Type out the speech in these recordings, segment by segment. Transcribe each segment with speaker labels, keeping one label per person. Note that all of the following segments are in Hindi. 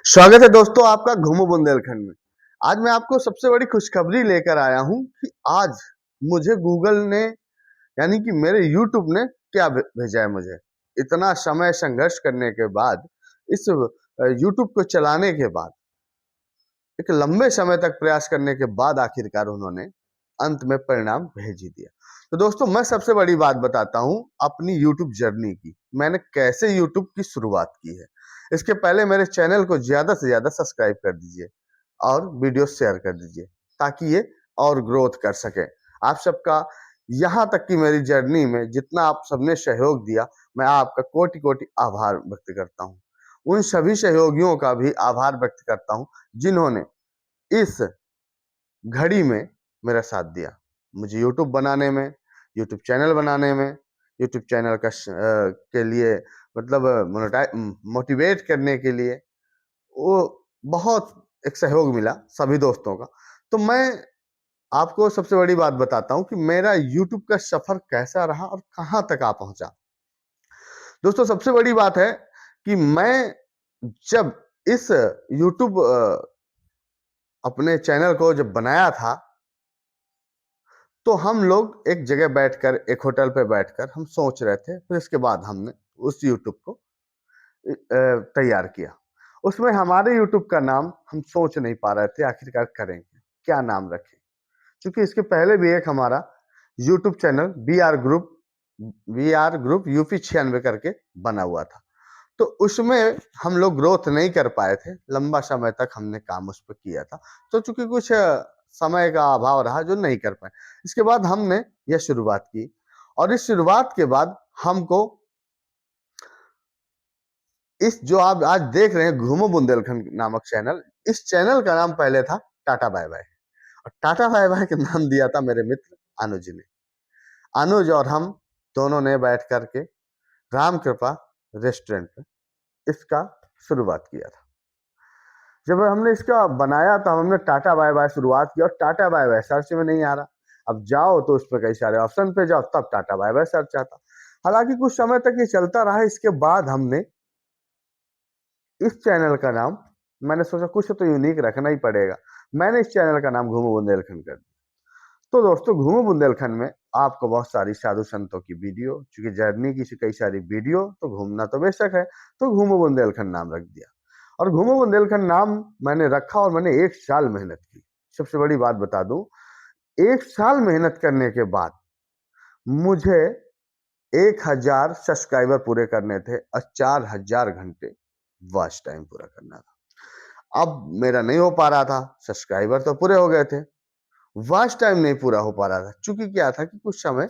Speaker 1: स्वागत है दोस्तों आपका घूमो बुंदेलखंड में। आज मैं आपको सबसे बड़ी खुशखबरी लेकर आया हूं कि आज मुझे गूगल ने यानी कि मेरे यूट्यूब ने क्या भेजा है मुझे। इतना समय संघर्ष करने के बाद, इस यूट्यूब को चलाने के बाद, एक लंबे समय तक प्रयास करने के बाद आखिरकार उन्होंने अंत में परिणाम भेज ही दिया। तो दोस्तों मैं सबसे बड़ी बात बताता हूं अपनी यूट्यूब जर्नी की। मैंने कैसे यूट्यूब की शुरुआत की है। इसके पहले मेरे चैनल को ज्यादा से ज्यादा सब्सक्राइब कर दीजिए और वीडियो शेयर कर दीजिए ताकि ये और ग्रोथ कर सके। आप सबका यहाँ तक कि मेरी जर्नी में जितना आप सबने सहयोग दिया, मैं आपका कोटि कोटि आभार व्यक्त करता हूँ। उन सभी सहयोगियों का भी आभार व्यक्त करता हूँ जिन्होंने इस घड़ी में मेरा साथ दिया। मुझे यूट्यूब बनाने में, यूट्यूब चैनल बनाने में, यूट्यूब चैनल का के लिए मतलब मोटिवेट करने के लिए वो बहुत एक सहयोग मिला सभी दोस्तों का। तो मैं आपको सबसे बड़ी बात बताता हूँ कि मेरा यूट्यूब का सफर कैसा रहा और कहाँ तक आ पहुंचा। दोस्तों सबसे बड़ी बात है कि मैं जब इस यूट्यूब अपने चैनल को जब बनाया था, तो हम लोग एक जगह बैठकर, एक होटल पे बैठकर हम सोच रहे थे। फिर इसके बाद हमने उस यूट्यूब को तैयार किया। उसमें हमारे यूट्यूब का नाम हम सोच नहीं पा रहे थे आखिरकार करेंगे क्या नाम रखें, क्योंकि इसके पहले भी एक हमारा YouTube channel B R group UP 96 करके बना हुआ था। तो उसमें हम लोग ग्रोथ नहीं कर पाए थे। लंबा समय तक हमने काम उस पर किया था, तो चूंकि कुछ समय का अभाव रहा जो नहीं कर पाए। इसके बाद हमने यह शुरुआत की और इस शुरुआत के बाद हमको इस जो आप आज देख रहे हैं घूमो बुंदेलखंड नामक चैनल, इस चैनल का नाम पहले था टाटा बाय बाय। और टाटा बाय बाय का नाम दिया था मेरे मित्र अनुज ने। अनुज और हम दोनों ने बैठ करके राम कृपा रेस्टोरेंट में इसका शुरुआत किया था। जब हमने इसका बनाया था, हमने टाटा बाय बाय शुरुआत की और टाटा बाय बाय सर्च में नहीं आ रहा। अब जाओ तो उस पर कई सारे ऑप्शन पे जाओ तब टाटा बाय बाय सर्च आता। हालांकि कुछ समय तक ये चलता रहा। इसके बाद हमने इस चैनल का नाम, मैंने सोचा कुछ तो यूनिक रखना ही पड़ेगा। मैंने इस चैनल का नाम घूमो बुंदेलखंड कर दिया। तो दोस्तों घूमो बुंदेलखंड में आपको बहुत सारी साधु संतों की वीडियो, चूंकि जर्नी की कई सारी वीडियो, तो घूमना तो बेशक है, तो घूमो बुंदेलखंड नाम रख दिया। और घूमो बुंदेलखंड नाम मैंने रखा और मैंने 1 साल मेहनत की। सबसे बड़ी बात बता दूं, 1 साल मेहनत करने के बाद मुझे 1000 सब्सक्राइबर पूरे करने थे और 4000 घंटे वॉच टाइम पूरा करना था। अब मेरा नहीं हो पा रहा था। सब्सक्राइबर तो पूरे हो गए थे, वॉच टाइम नहीं पूरा हो पा रहा था। चूंकि क्या था कि कुछ समय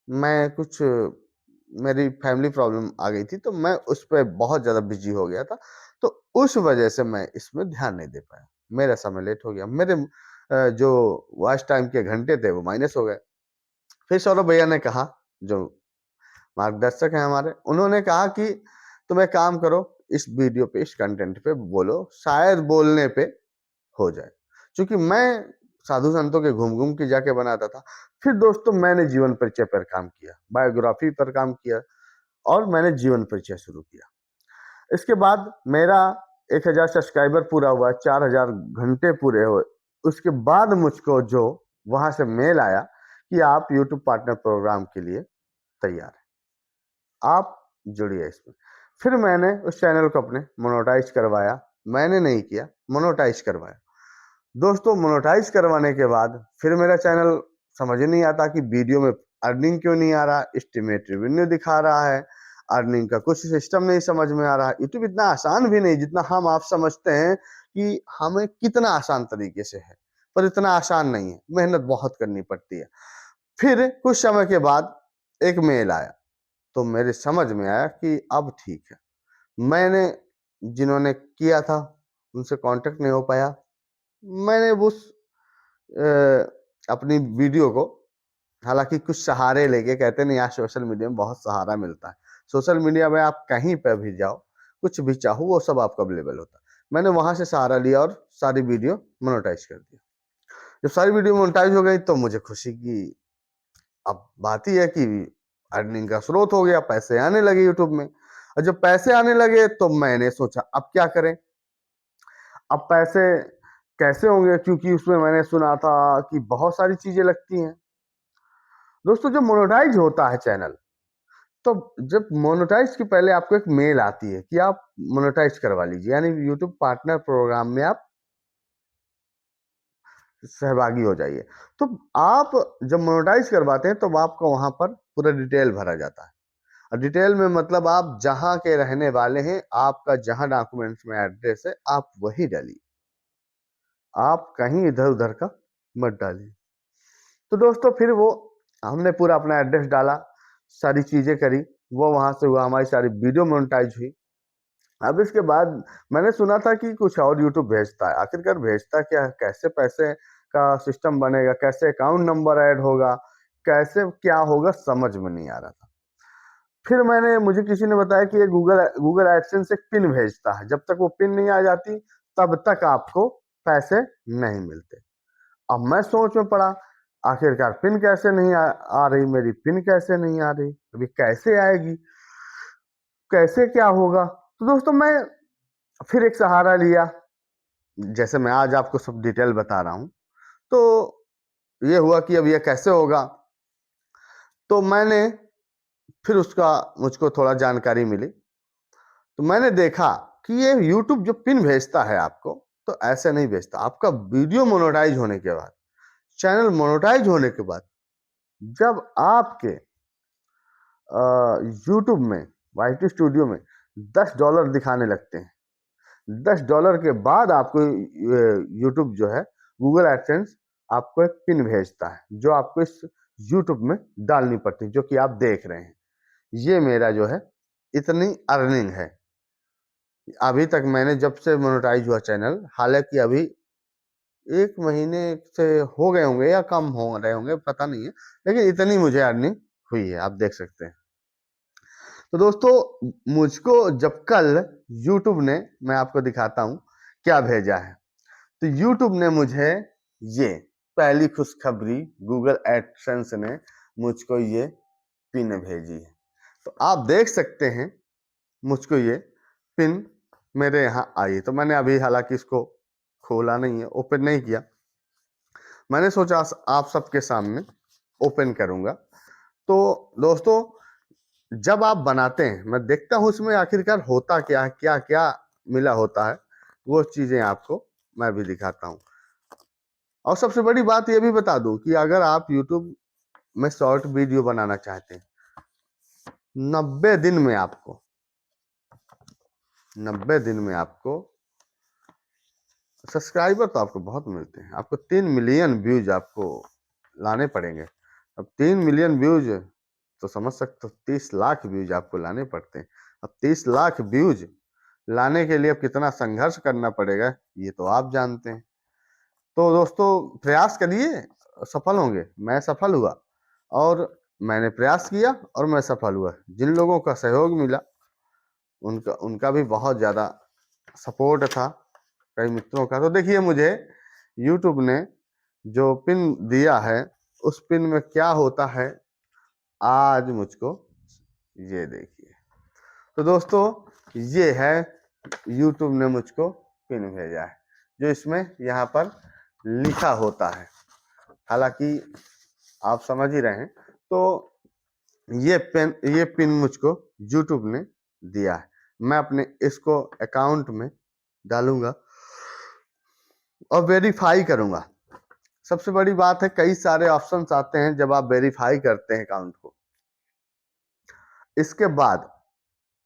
Speaker 1: मैं कुछ मेरी फैमिली प्रॉब्लम आ गई थी, तो मैं उस पर बहुत ज्यादा बिजी हो गया था। तो उस वजह से मैं इसमें ध्यान नहीं दे पाया। मेरा समय लेट हो गया। मेरे जो वॉच टाइम के घंटे थे वो माइनस हो गए। फिर सौरभ भैया ने कहा, जो मार्गदर्शक हैं हमारे, उन्होंने कहा कि तुम एक काम करो, इस वीडियो पे, इस कंटेंट पे बोलो, शायद बोलने पे हो जाए। क्योंकि मैं साधु संतों के घूम घूम के जाके बनाता था। फिर दोस्तों मैंने जीवन परिचय पर काम किया, बायोग्राफी पर काम किया और मैंने जीवन परिचय शुरू किया। इसके बाद मेरा 1000 सब्सक्राइबर पूरा हुआ, 4000 घंटे पूरे हुए। उसके बाद मुझको जो वहां से मेल आया कि आप यूट्यूब पार्टनर प्रोग्राम के लिए तैयार हैं, आप जुड़िए इसमें। फिर मैंने उस चैनल को अपने मोनेटाइज करवाया। मैंने नहीं किया, मोनेटाइज करवाया। दोस्तों मोनेटाइज करवाने के बाद फिर मेरा चैनल समझ नहीं आता कि वीडियो में अर्निंग क्यों नहीं आ रहा। एस्टिमेट रेवेन्यू दिखा रहा है, अर्निंग का कुछ सिस्टम नहीं समझ में आ रहा। यूट्यूब इतना आसान भी नहीं जितना हम आप समझते हैं कि हमें कितना आसान तरीके से है, पर इतना आसान नहीं है। मेहनत बहुत करनी पड़ती है। फिर कुछ समय के बाद एक मेल आया, तो मेरे समझ में आया कि अब ठीक है। मैंने जिन्होंने किया था उनसे कांटेक्ट नहीं हो पाया। मैंने उस अपनी वीडियो को, हालांकि कुछ सहारे लेके, कहते नहीं आज सोशल मीडिया में बहुत सहारा मिलता है। सोशल मीडिया में आप कहीं पर भी जाओ, कुछ भी चाहो वो सब आपको अवेलेबल होता है। मैंने वहां से सहारा लिया और सारी वीडियो मोनेटाइज कर दिया। जब सारी वीडियो मोनेटाइज हो गई तो मुझे खुशी की अब बात ही है कि अर्निंग का स्रोत हो गया, पैसे आने लगे यूट्यूब में। और जब पैसे आने लगे तो मैंने सोचा अब क्या करें। अब पैसे कैसे होंगे, क्योंकि उसमें मैंने सुना था कि बहुत सारी चीजें लगती हैं दोस्तों। जब मोनेटाइज होता है चैनल, तो जब मोनेटाइज के पहले आपको एक मेल आती है कि आप मोनेटाइज करवा लीजिए, यानी यूट्यूब पार्टनर प्रोग्राम में आप सहभागी हो जाइए। तो आप जब मोनेटाइज करवाते हैं तो आपको वहां पर पूरा डिटेल भरा जाता है। और डिटेल में मतलब आप जहां के रहने वाले हैं, आपका जहां डॉक्यूमेंट्स में एड्रेस है, आप वही डालिए, आप कहीं इधर उधर का मत डालिए। तो दोस्तों फिर वो हमने पूरा अपना एड्रेस डाला, सारी चीजें करी, वो वहां से हुआ, हमारी सारी वीडियो मोनेटाइज हुई। अब इसके बाद मैंने सुना था कि कुछ और यूट्यूब भेजता है, आखिरकार भेजता क्या है, कैसे पैसे का सिस्टम बनेगा, कैसे अकाउंट नंबर ऐड होगा, कैसे क्या होगा, समझ में नहीं आ रहा था। फिर मुझे किसी ने बताया कि ये गूगल गूगल एडसेंस एक पिन भेजता है, जब तक वो पिन नहीं आ जाती तब तक आपको पैसे नहीं मिलते। अब मैं सोच में पड़ा, आखिरकार पिन कैसे नहीं आ रही, मेरी पिन कैसे नहीं आ रही, अभी कैसे आएगी, कैसे क्या होगा। तो दोस्तों मैं फिर एक सहारा लिया, जैसे मैं आज आपको सब डिटेल बता रहा हूं। तो ये हुआ कि अब ये कैसे होगा, तो मैंने फिर उसका मुझको थोड़ा जानकारी मिली। तो मैंने देखा कि ये यूट्यूब जो पिन भेजता है आपको, तो ऐसे नहीं भेजता। आपका वीडियो मोनेटाइज होने के बाद, चैनल मोनेटाइज होने के बाद, जब आपके यूट्यूब में, वाईटी स्टूडियो में $10 दिखाने लगते हैं, $10 के बाद आपको यूट्यूब जो है, गूगल एडसेंस आपको एक पिन भेजता है, जो आपको इस यूट्यूब में डालनी पड़ती है, जो कि आप देख रहे हैं। ये मेरा जो है इतनी अर्निंग है अभी तक। मैंने जब से मोनेटाइज हुआ चैनल, हालांकि अभी 1 महीने से हो गए होंगे या कम हो रहे होंगे, पता नहीं है, लेकिन इतनी मुझे अर्निंग हुई है, आप देख सकते हैं। तो दोस्तों मुझको जब कल YouTube ने, मैं आपको दिखाता हूं क्या भेजा है। तो YouTube ने मुझे ये पहली खुशखबरी, गूगल एडसेंस ने मुझको ये पिन भेजी है। तो आप देख सकते हैं मुझको ये पिन मेरे यहाँ आई है। तो मैंने अभी हालांकि इसको खोला नहीं है, ओपन नहीं किया, मैंने सोचा आप सबके सामने ओपन करूंगा। तो दोस्तों जब आप बनाते हैं, मैं देखता हूं उसमें आखिरकार होता क्या है, क्या क्या मिला होता है, वो चीजें आपको मैं भी दिखाता हूं। और सबसे बड़ी बात ये भी बता दूं कि अगर आप YouTube में शॉर्ट वीडियो बनाना चाहते हैं, 90 दिन में आपको 90 दिन में आपको सब्सक्राइबर तो आपको बहुत मिलते हैं, आपको 3 मिलियन व्यूज आपको लाने पड़ेंगे। अब 3 मिलियन व्यूज तो समझ सकते हो, 30 लाख व्यूज आपको लाने पड़ते हैं। अब 30 लाख व्यूज लाने के लिए अब कितना संघर्ष करना पड़ेगा, ये तो आप जानते हैं। तो दोस्तों प्रयास करिए, सफल होंगे। मैं सफल हुआ, और मैंने प्रयास किया और मैं सफल हुआ। जिन लोगों का सहयोग मिला, उनका उनका भी बहुत ज्यादा सपोर्ट था, कई मित्रों का। तो देखिए मुझे YouTube ने जो पिन दिया है, उस पिन में क्या होता है आज मुझको ये देखिए। तो दोस्तों ये है, YouTube ने मुझको पिन भेजा है, जो इसमें यहाँ पर लिखा होता है। हालांकि आप समझ ही रहे हैं। तो ये पिन मुझको YouTube ने दिया है, मैं अपने इसको अकाउंट में डालूंगा और वेरीफाई करूंगा। सबसे बड़ी बात है, कई सारे ऑप्शंस आते हैं जब आप वेरीफाई करते हैं अकाउंट को। इसके बाद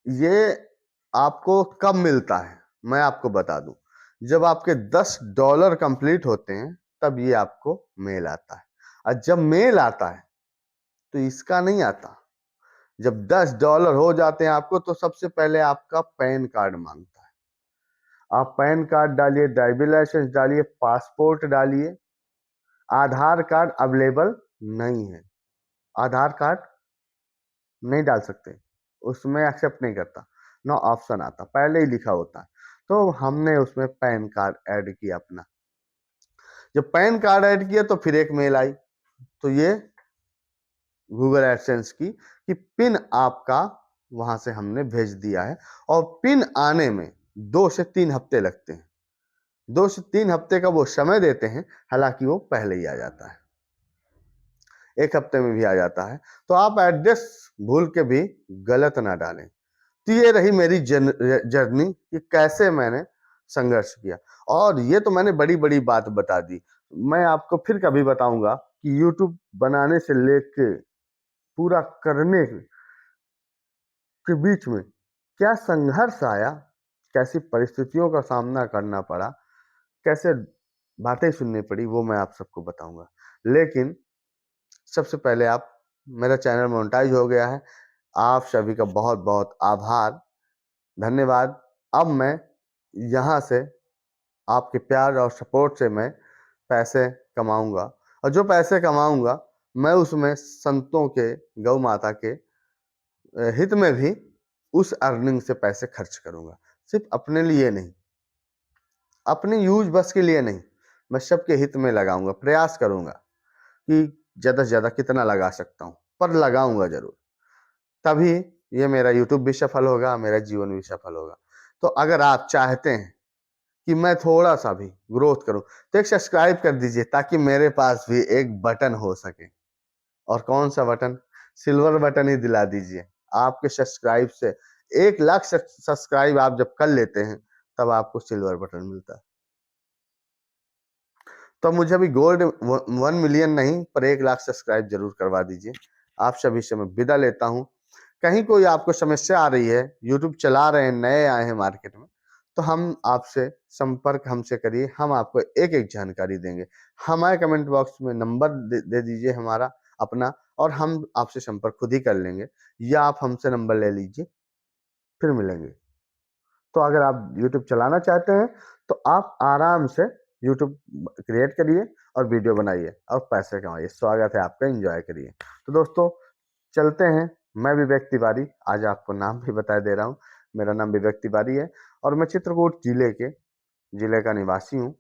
Speaker 1: ये आपको कब मिलता है, मैं आपको बता दूं। जब आपके $10 कंप्लीट होते हैं, तब ये आपको मेल आता है। और जब मेल आता है तो इसका नहीं आता। जब $10 हो जाते हैं आपको, तो सबसे पहले आपका पैन कार्ड मांगता है। आप पैन कार्ड डालिए, ड्राइविंग लाइसेंस डालिए, पासपोर्ट डालिए। आधार कार्ड अवेलेबल नहीं है, आधार कार्ड नहीं डाल सकते, उसमें एक्सेप्ट नहीं करता, नो ऑप्शन आता, पहले ही लिखा होता है। तो हमने उसमें पैन कार्ड ऐड किया अपना। जब पैन कार्ड ऐड किया तो फिर एक मेल आई, तो ये गूगल एडसेंस की, कि पिन आपका वहां से हमने भेज दिया है। और पिन आने में 2 से 3 हफ्ते लगते हैं। 2 से 3 हफ्ते का वो समय देते हैं, हालांकि वो पहले ही आ जाता है, 1 हफ्ते में भी आ जाता है। तो आप एड्रेस भूल के भी गलत ना डालें। तो ये रही मेरी जर्नी कि कैसे मैंने संघर्ष किया, और ये तो मैंने बड़ी बड़ी बात बता दी। मैं आपको फिर कभी बताऊंगा कि यूट्यूब बनाने से लेके पूरा करने के बीच में क्या संघर्ष आया, कैसी परिस्थितियों का सामना करना पड़ा, कैसे बातें सुननी पड़ी, वो मैं आप सबको बताऊंगा। लेकिन सबसे पहले आप, मेरा चैनल मोनेटाइज हो गया है, आप सभी का बहुत बहुत आभार, धन्यवाद। अब मैं यहाँ से आपके प्यार और सपोर्ट से मैं पैसे कमाऊंगा, और जो पैसे कमाऊंगा मैं उसमें संतों के, गौ माता के हित में भी उस अर्निंग से पैसे खर्च करूंगा। सिर्फ अपने लिए नहीं, अपने यूज बस के लिए नहीं, मैं सबके हित में लगाऊंगा, प्रयास करूंगा कि ज्यादा से ज्यादा कितना लगा सकता हूं, पर लगाऊंगा जरूर। तभी ये मेरा यूट्यूब भी सफल होगा, मेरा जीवन भी सफल होगा। तो अगर आप चाहते हैं कि मैं थोड़ा सा भी ग्रोथ करूं, तो एक सब्सक्राइब कर दीजिए, ताकि मेरे पास भी एक बटन हो सके। और कौन सा बटन? सिल्वर बटन ही दिला दीजिए। आपके सब्सक्राइब से 1 लाख सब्सक्राइब आप जब कर लेते हैं, तब आपको सिल्वर बटन मिलता है। तो मुझे अभी गोल्ड 1 मिलियन नहीं, पर 1 लाख सब्सक्राइब जरूर करवा दीजिए। आप सभी से मैं विदा लेता हूँ। कहीं कोई आपको समस्या आ रही है, यूट्यूब चला रहे हैं, नए आए हैं मार्केट में, तो हम आपसे संपर्क हमसे करिए, हम आपको एक एक जानकारी देंगे। हमारे कमेंट बॉक्स में नंबर दे दीजिए हमारा अपना, और हम आपसे संपर्क खुद ही कर लेंगे, या आप हमसे नंबर ले लीजिए, फिर मिलेंगे। तो अगर आप यूट्यूब चलाना चाहते हैं, तो आप आराम से यूट्यूब क्रिएट करिए और वीडियो बनाइए और पैसे कमाइए। स्वागत है आपका, एंजॉय करिए। तो दोस्तों चलते हैं। मैं विवेक तिवारी, आज आपको नाम भी बता दे रहा हूँ, मेरा नाम विवेक तिवारी है, और मैं चित्रकूट जिले का निवासी हूँ।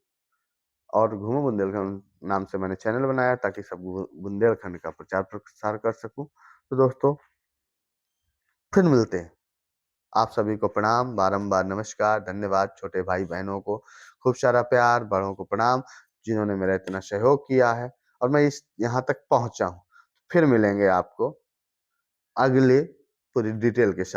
Speaker 1: और घूमो बुंदेलखंड नाम से मैंने चैनल बनाया, ताकि सब बुंदेलखंड का प्रचार प्रसार कर सकूं। तो दोस्तों फिर मिलते हैं। आप सभी को प्रणाम, बारंबार नमस्कार, धन्यवाद। छोटे भाई बहनों को खूब सारा प्यार, बड़ों को प्रणाम, जिन्होंने मेरा इतना सहयोग किया है और मैं इस यहाँ तक पहुंचा हूँ। फिर मिलेंगे आपको अगले पूरी डिटेल के साथ।